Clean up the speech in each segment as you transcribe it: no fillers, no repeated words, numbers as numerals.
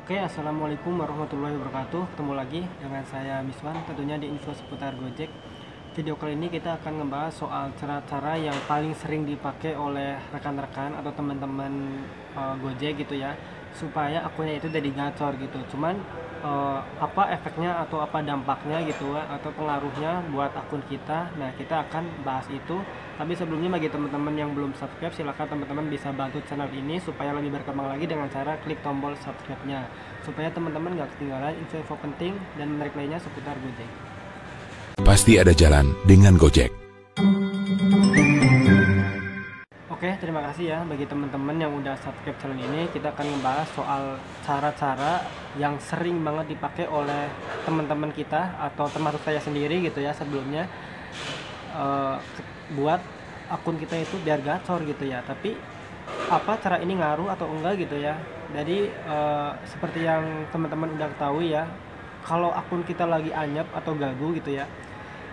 Oke, assalamualaikum warahmatullahi wabarakatuh. Ketemu lagi dengan saya Miswan, tentunya di info seputar Gojek. Video kali ini kita akan ngebahas soal cara-cara yang paling sering dipakai oleh rekan-rekan atau teman-teman Gojek gitu ya, supaya akunnya itu jadi gacor gitu. Cuman apa efeknya atau apa dampaknya gitu atau pengaruhnya buat akun kita. Nah, kita akan bahas itu. Tapi sebelumnya bagi teman-teman yang belum subscribe, silakan teman-teman bisa bantu channel ini supaya lebih berkembang lagi dengan cara klik tombol subscribe-nya. Supaya teman-teman gak ketinggalan info-info penting dan menarik lainnya seputar Gojek. Pasti ada jalan dengan Gojek. Oke, terima kasih ya bagi teman-teman yang udah subscribe channel ini. Kita akan membahas soal cara-cara yang sering banget dipakai oleh teman-teman kita atau termasuk saya sendiri gitu ya sebelumnya, eh, buat akun kita itu biar gacor gitu ya. Tapi apa cara ini ngaruh atau enggak gitu ya. Jadi seperti yang teman-teman udah ketahui ya, kalau akun kita lagi anyap atau gagu gitu ya,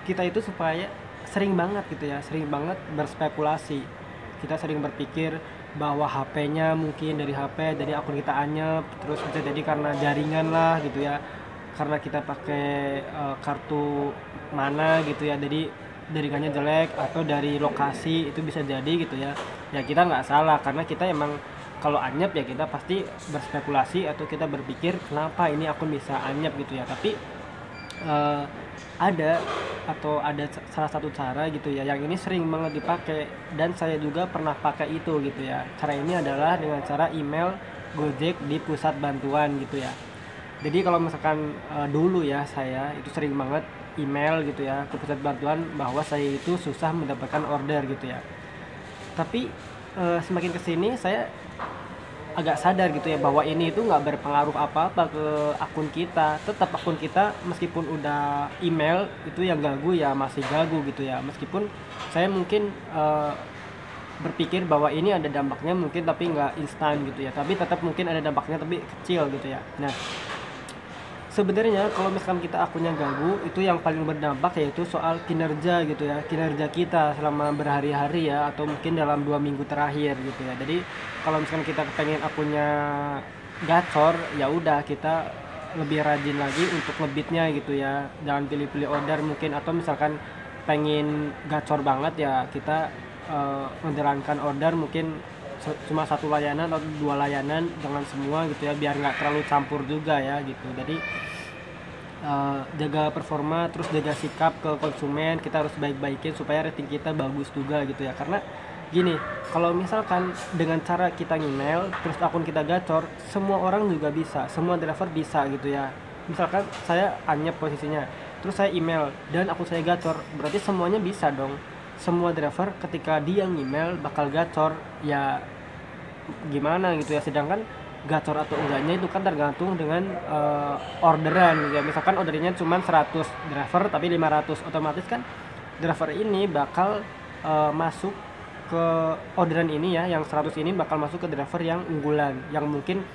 kita itu supaya sering banget gitu ya, sering banget berspekulasi. Kita sering berpikir bahwa HP-nya mungkin dari HP, dari akun kita anyep, terus bisa jadi karena jaringan lah gitu ya, karena kita pakai kartu mana gitu ya, jadi jaringannya jelek atau dari lokasi itu bisa jadi gitu ya. Ya kita nggak salah karena kita emang kalau anyep ya kita pasti berspekulasi atau kita berpikir kenapa ini akun bisa anyep gitu ya. Tapi eh, ada salah satu cara gitu ya yang ini sering banget dipakai dan saya juga pernah pakai itu gitu ya. Cara ini adalah dengan cara email Gojek di pusat bantuan gitu ya. Jadi kalau misalkan dulu ya saya itu sering banget email gitu ya ke pusat bantuan bahwa saya itu susah mendapatkan order gitu ya. Tapi semakin kesini saya agak sadar gitu ya bahwa ini itu nggak berpengaruh apa-apa ke akun kita. Tetap akun kita meskipun udah email itu yang gagu ya masih gagu gitu ya, meskipun saya mungkin berpikir bahwa ini ada dampaknya mungkin tapi nggak instan gitu ya, tapi tetap mungkin ada dampaknya tapi kecil gitu ya. Nah, sebenarnya kalau misalkan kita akunnya ganggu itu yang paling berdampak yaitu soal kinerja gitu ya, kinerja kita selama berhari-hari ya atau mungkin dalam 2 minggu terakhir gitu ya. Jadi kalau misalkan kita pengen akunnya gacor ya udah kita lebih rajin lagi untuk ngebitnya gitu ya, jangan pilih-pilih order mungkin, atau misalkan pengen gacor banget ya kita menjalankan order mungkin cuma satu layanan atau dua layanan, jangan semua gitu ya biar nggak terlalu campur juga ya gitu. Jadi jaga performa terus jaga sikap ke konsumen, kita harus baik-baikin supaya rating kita bagus juga gitu ya. Karena gini, kalau misalkan dengan cara kita email terus akun kita gacor, semua orang juga bisa, semua driver bisa gitu ya. Misalkan saya anyep posisinya terus saya email dan akun saya gacor, berarti semuanya bisa dong. Semua driver ketika dia email bakal gacor ya, gimana gitu ya. Sedangkan gacor atau enggaknya itu kan tergantung dengan orderan gitu ya. Misalkan ordernya cuma 100 driver tapi 500, otomatis kan driver ini bakal masuk ke orderan ini ya, yang 100 ini bakal masuk ke driver yang unggulan, yang mungkin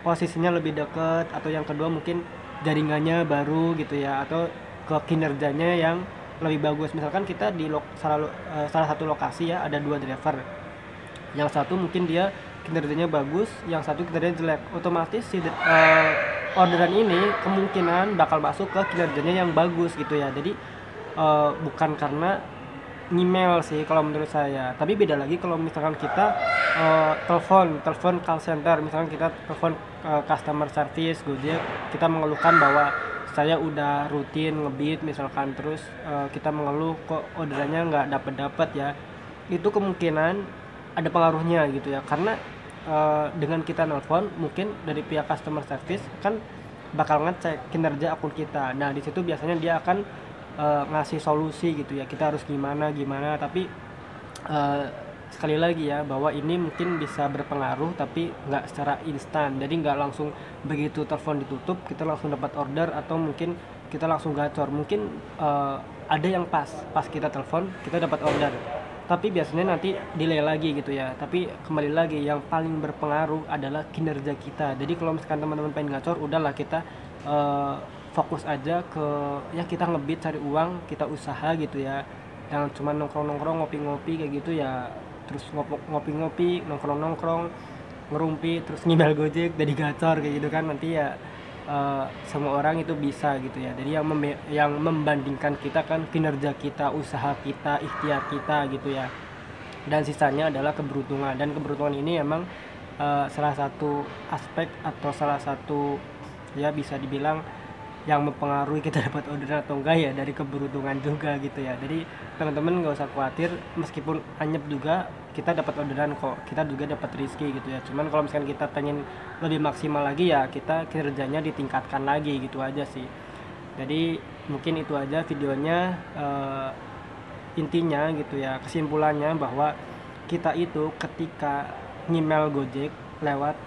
posisinya lebih dekat, atau yang kedua mungkin jaringannya baru gitu ya, atau ke kinerjanya yang lebih bagus. Misalkan kita di salah satu lokasi ya ada dua driver, yang satu mungkin dia kinerjanya bagus, yang satu kinerjanya jelek, otomatis si orderan ini kemungkinan bakal masuk ke kinerjanya yang bagus gitu ya. Jadi bukan karena email sih kalau menurut saya, tapi beda lagi kalau misalkan kita telepon call center, misalkan kita telepon customer service Gojek, kita mengeluhkan bahwa saya udah rutin ngebit misalkan, terus kita mengeluh kok orderannya nggak dapet ya, itu kemungkinan ada pengaruhnya gitu ya. Karena dengan kita nelpon mungkin dari pihak customer service kan bakal ngecek kinerja akun kita. Nah di situ biasanya dia akan ngasih solusi gitu ya, kita harus gimana gimana. Tapi sekali lagi ya bahwa ini mungkin bisa berpengaruh tapi nggak secara instan, jadi nggak langsung begitu telepon ditutup kita langsung dapat order, atau mungkin kita langsung gacor. Mungkin ada yang pas kita telepon kita dapat order, tapi biasanya nanti delay lagi gitu ya. Tapi kembali lagi yang paling berpengaruh adalah kinerja kita. Jadi kalau misalkan teman-teman pengen gacor, udahlah kita fokus aja ke ya kita ngebit cari uang, kita usaha gitu ya, jangan cuma nongkrong-nongkrong ngopi-ngopi kayak gitu ya, terus ngopi-ngopi nongkrong-nongkrong ngerumpi terus ngibel Gojek jadi gacor kayak gitu kan, nanti ya semua orang itu bisa gitu ya. Jadi yang membandingkan kita kan kinerja kita, usaha kita, ikhtiar kita gitu ya, dan sisanya adalah keberuntungan. Dan keberuntungan ini emang salah satu aspek atau salah satu ya bisa dibilang yang mempengaruhi kita dapat orderan atau enggak ya, dari keberuntungan juga gitu ya. Jadi teman-teman nggak usah khawatir, meskipun anyep juga kita dapat orderan kok, kita juga dapat rezeki gitu ya. Cuman kalau misalkan kita pengen lebih maksimal lagi ya kita kinerjanya ditingkatkan lagi gitu aja sih. Jadi mungkin itu aja videonya, intinya gitu ya, kesimpulannya bahwa kita itu ketika ngemail Gojek lewat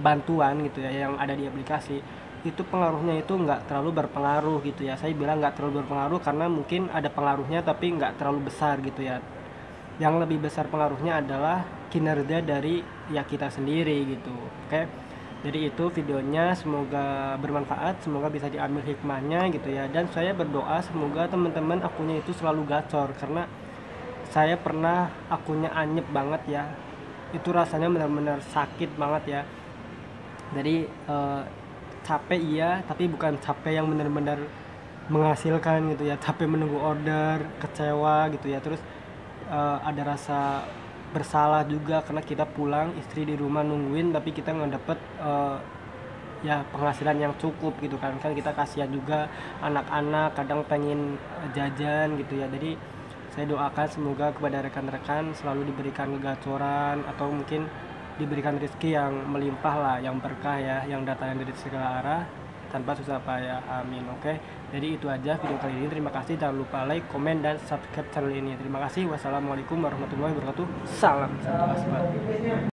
bantuan gitu ya yang ada di aplikasi, itu pengaruhnya itu nggak terlalu berpengaruh gitu ya. Saya bilang nggak terlalu berpengaruh karena mungkin ada pengaruhnya tapi nggak terlalu besar gitu ya. Yang lebih besar pengaruhnya adalah kinerja dari ya kita sendiri gitu. Oke, jadi itu videonya, semoga bermanfaat, semoga bisa diambil hikmahnya gitu ya. Dan saya berdoa semoga teman-teman akunnya itu selalu gacor, karena saya pernah akunnya anyep banget ya, itu rasanya benar-benar sakit banget ya. Jadi capek iya, tapi bukan capek yang benar-benar menghasilkan gitu ya, capek menunggu order, kecewa gitu ya. Terus ada rasa bersalah juga karena kita pulang, istri di rumah nungguin tapi kita nggak dapet ya penghasilan yang cukup gitu kan kita kasihan juga, anak-anak kadang pengen jajan gitu ya. Jadi saya doakan semoga kepada rekan-rekan selalu diberikan kegacoran atau mungkin diberikan rezeki yang melimpah lah, yang berkah ya, yang datang dari segala arah tanpa susah payah, amin. Oke, jadi itu aja video kali ini. Terima kasih, jangan lupa like, komen, dan subscribe channel ini. Terima kasih, wassalamualaikum warahmatullahi wabarakatuh. Salam satu asma.